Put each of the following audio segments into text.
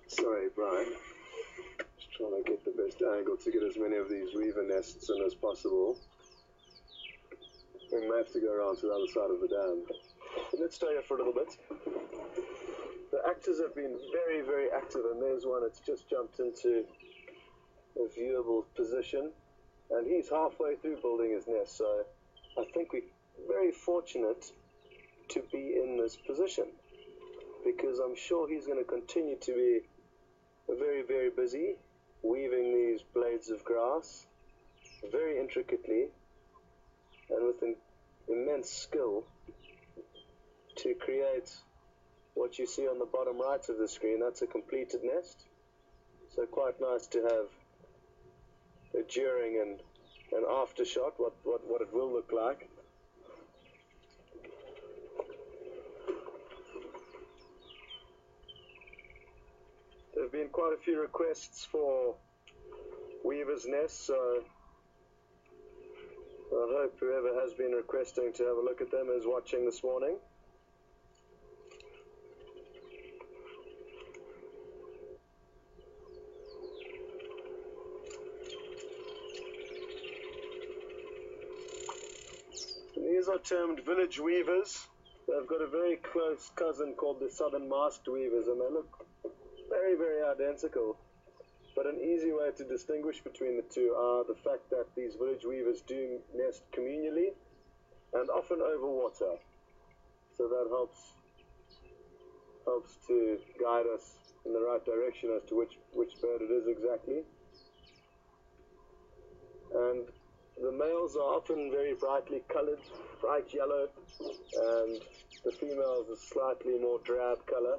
Sorry, Brian. Just trying to get the best angle to get as many of these weaver nests in as possible. We may have to go around to the other side of the dam. But let's stay here for a little bit. The actors have been very, very active, and there's one that's just jumped into a viewable position, and he's halfway through building his nest, so I think we're very fortunate to be in this position, because I'm sure he's going to continue to be very, very busy weaving these blades of grass very intricately and with an immense skill to create what you see on the bottom right of the screen. That's a completed nest, so quite nice to have a during and an after shot, what it will look like. There have been quite a few requests for weaver's nests, so I hope whoever has been requesting to have a look at them is watching this morning. These are termed village weavers. They've got a very close cousin called the southern masked weavers, and they look very, very identical. But an easy way to distinguish between the two are the fact that these village weavers do nest communally and often over water. So that helps to guide us in the right direction as to which bird it is exactly. And the males are often very brightly colored, bright yellow, and the females are slightly more drab color.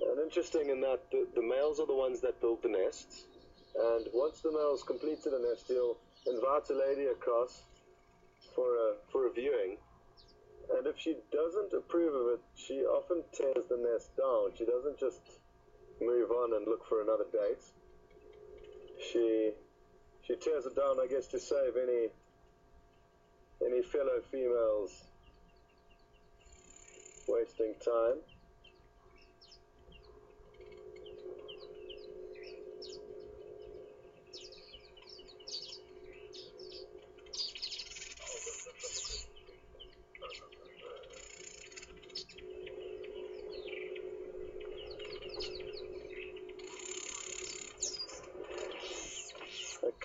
And interesting in that the males are the ones that build the nests, and once the male's completed a nest, he'll invite a lady across for a viewing, and if she doesn't approve of it, she often tears the nest down. She doesn't just move on and look for another date. She tears it down, I guess, to save any fellow females wasting time.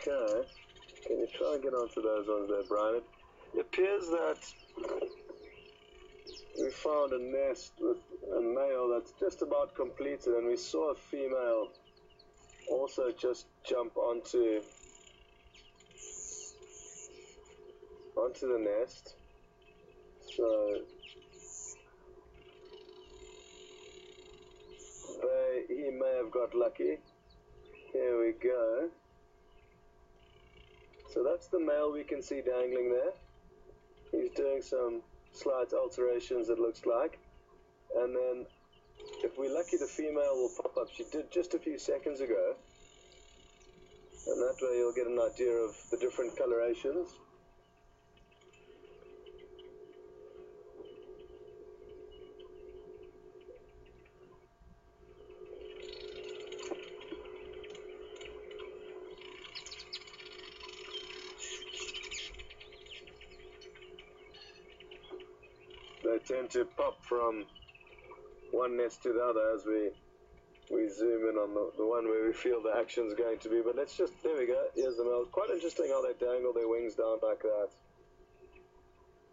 Okay, can you try and get onto those ones there, Brian? It appears that we found a nest with a male that's just about completed, and we saw a female also just jump onto the nest. So he may have got lucky. Here we go. So that's the male we can see dangling there. He's doing some slight alterations, it looks like. And then, if we're lucky, the female will pop up. She did just a few seconds ago. And that way you'll get an idea of the different colorations. They tend to pop from one nest to the other as we zoom in on the one where we feel the action's going to be. But let's just, there we go, here's the male. Quite interesting how they dangle their wings down like that.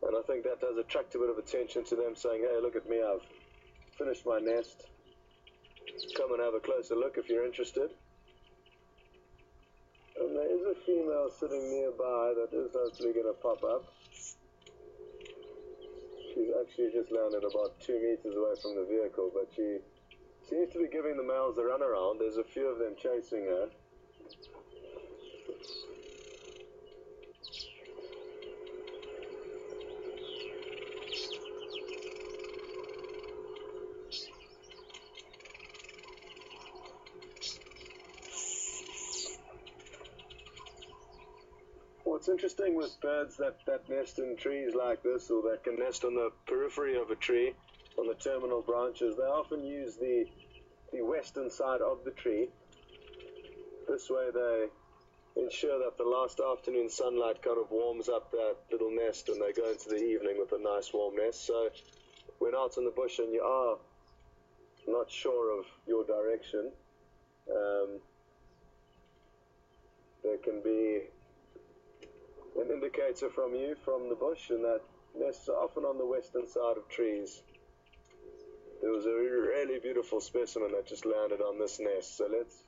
And I think that does attract a bit of attention to them, saying, hey, look at me, I've finished my nest. Come and have a closer look if you're interested. And there is a female sitting nearby that is hopefully going to pop up. She's actually just landed about 2 meters away from the vehicle, but she seems to be giving the males a run around. There's a few of them chasing her. What's interesting with birds that nest in trees like this, or that can nest on the periphery of a tree, on the terminal branches. They often use the western side of the tree. This way they ensure that the last afternoon sunlight kind of warms up that little nest, and they go into the evening with a nice warm nest. So when out in the bush and you are not sure of your direction, there can be an indicator from you from the bush, and that nests are often on the western side of trees. There was a really beautiful specimen that just landed on this nest, so let's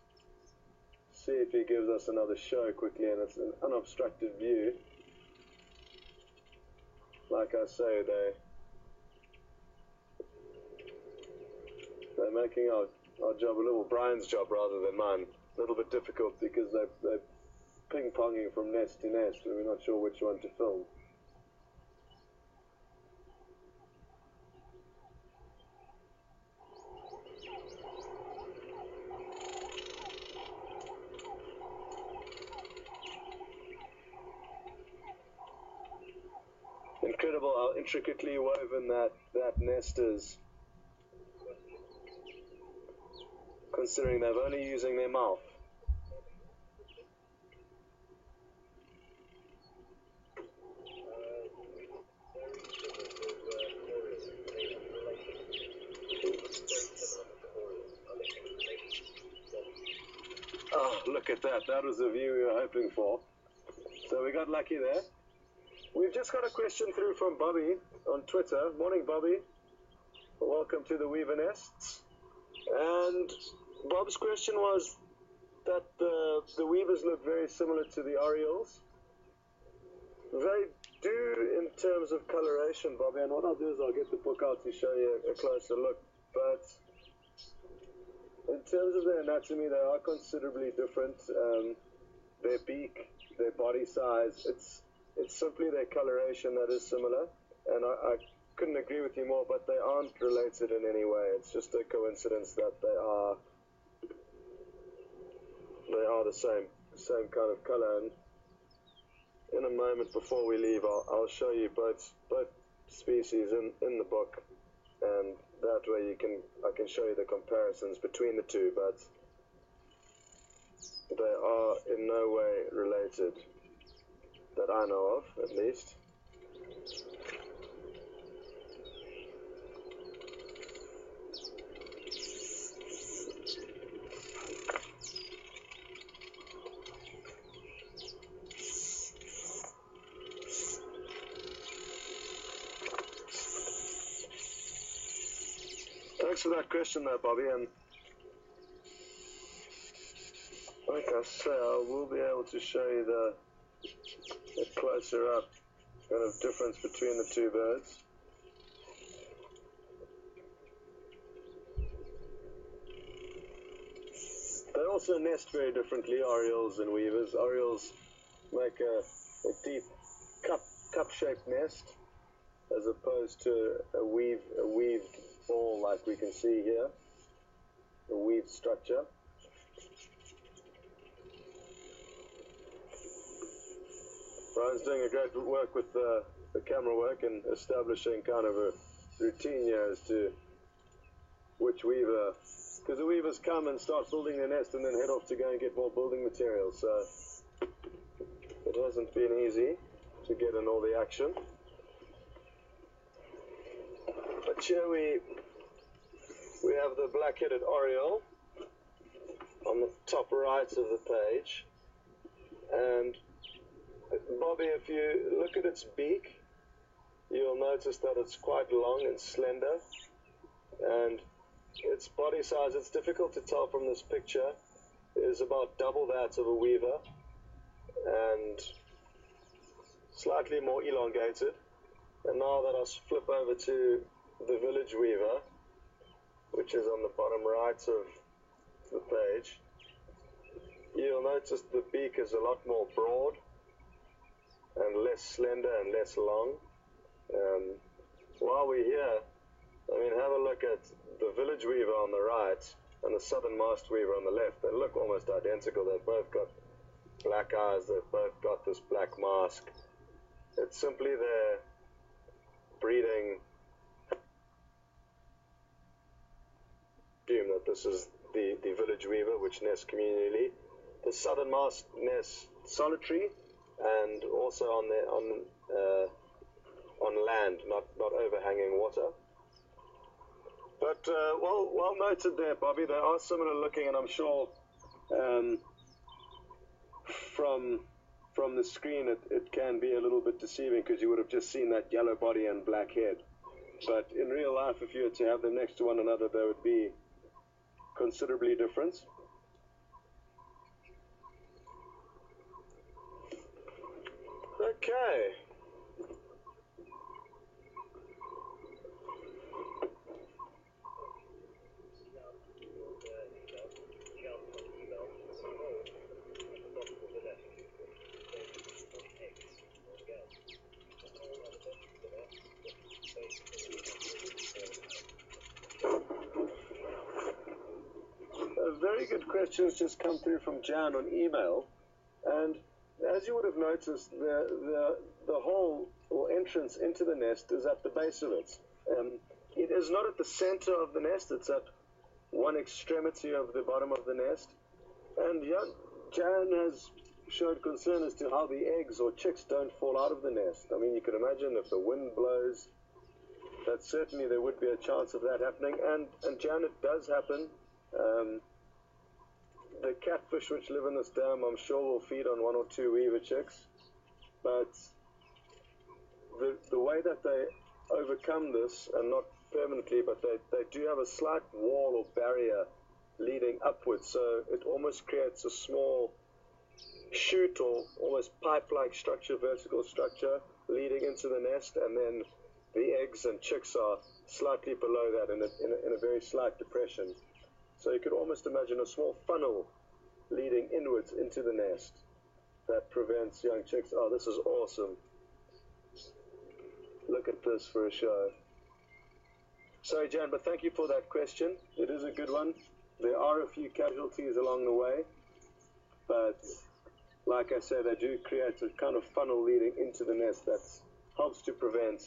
see if he gives us another show quickly, and it's an unobstructed view. Like I say, they're making our job a little, Brian's job rather than mine, a little bit difficult, because they're ping-ponging from nest to nest and we're not sure which one to film. Incredible how intricately woven that nest is, considering they're only using their mouth. Oh, look at that. That was the view we were hoping for. So we got lucky there. We've just got a question through from Bobby on Twitter. Morning, Bobby. Welcome to the Weaver Nests. And Bob's question was that the weavers look very similar to the orioles. They do in terms of coloration, Bobby, and what I'll do is I'll get the book out to show you a closer look. But in terms of their anatomy, they are considerably different. Their beak, their body size, it's simply their coloration that is similar. And I couldn't agree with you more, but they aren't related in any way. It's just a coincidence that they are the same kind of color. And in a moment before we leave, I'll show you both species in the book, and that way I can show you the comparisons between the two, but they are in no way related, that I know of, at least. Thanks for that question there, Bobby, and like I say, I will be able to show you the closer up kind of difference between the two birds. They also nest very differently, orioles and weavers. Orioles make a deep cup-shaped nest, as opposed to a weaved ball like we can see here, a weaved structure. Brian's doing a great work with the camera work and establishing kind of a routine here as to which weaver, because the weavers come and start building their nest and then head off to go and get more building materials, so it hasn't been easy to get in all the action. But here we have the black-headed oriole on the top right of the page, and Bobby, if you look at its beak, you'll notice that it's quite long and slender, and its body size, it's difficult to tell from this picture, is about double that of a weaver and slightly more elongated. And now that I flip over to the village weaver, which is on the bottom right of the page, you'll notice the beak is a lot more broad and less slender and less long. While we're here, I mean, have a look at the village weaver on the right and the southern masked weaver on the left. They look almost identical. They've both got black eyes. They've both got this black mask. It's simply their breeding This is the village weaver, which nests communally. The southernmost nests solitary, and also on land, not overhanging water. But well noted there, Bobby. They are similar looking, and I'm sure from the screen it can be a little bit deceiving because you would have just seen that yellow body and black head. But in real life, if you were to have them next to one another, they would be considerably different. Okay. Very good questions just come through from Jan on email, and as you would have noticed, the hole or entrance into the nest is at the base of it. It is not at the center of the nest, it's at one extremity of the bottom of the nest. And Jan has showed concern as to how the eggs or chicks don't fall out of the nest. I mean, you can imagine if the wind blows, that certainly there would be a chance of that happening, and Jan, it does happen. The catfish which live in this dam, I'm sure, will feed on one or two weaver chicks, but the way that they overcome this, and not permanently, but they do have a slight wall or barrier leading upwards, so it almost creates a small chute or almost pipe-like structure, vertical structure, leading into the nest, and then the eggs and chicks are slightly below that in a very slight depression. So you could almost imagine a small funnel leading inwards into the nest that prevents young chicks. Oh, this is awesome. Look at this for a show. Sorry, Jan, but thank you for that question. It is a good one. There are a few casualties along the way, but like I said, they do create a kind of funnel leading into the nest that helps to prevent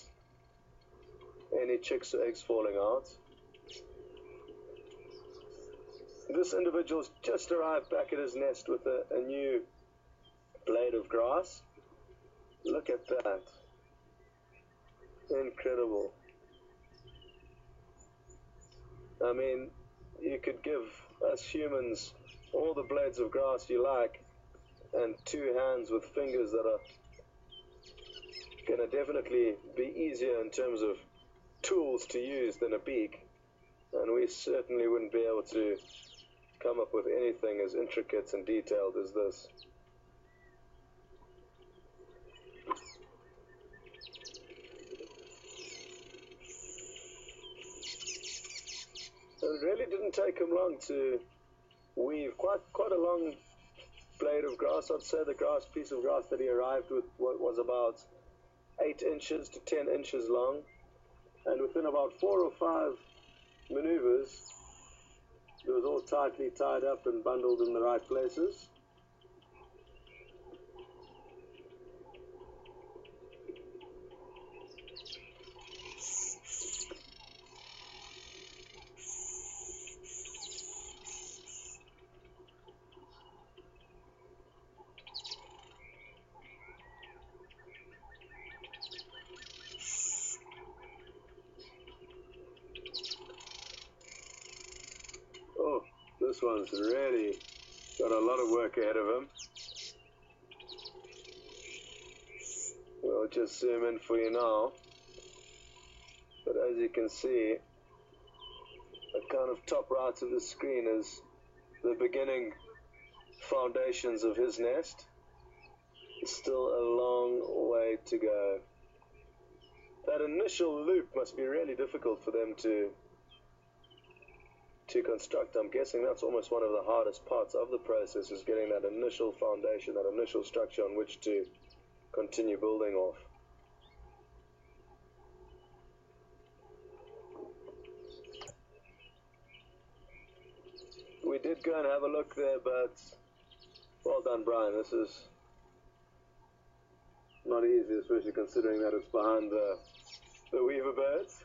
any chicks or eggs falling out. This individual's just arrived back at his nest with a new blade of grass. Look at that. Incredible. I mean, you could give us humans all the blades of grass you like and two hands with fingers that are going to definitely be easier in terms of tools to use than a beak, and we certainly wouldn't be able to come up with anything as intricate and detailed as this. It really didn't take him long to weave quite a long blade of grass. I'd say the piece of grass that he arrived with was about 8 inches to 10 inches long, and within about 4 or 5 maneuvers it was all tightly tied up and bundled in the right places. Oh, this one's really got a lot of work ahead of him. We'll just zoom in for you now. But as you can see, the kind of top right of the screen is the beginning foundations of his nest. It's still a long way to go. That initial loop must be really difficult for them to construct. I'm guessing that's almost one of the hardest parts of the process, is getting that initial foundation, that initial structure on which to continue building off. We did go and have a look there, but well done, Brian. This is not easy, especially considering that it's behind the weaver birds.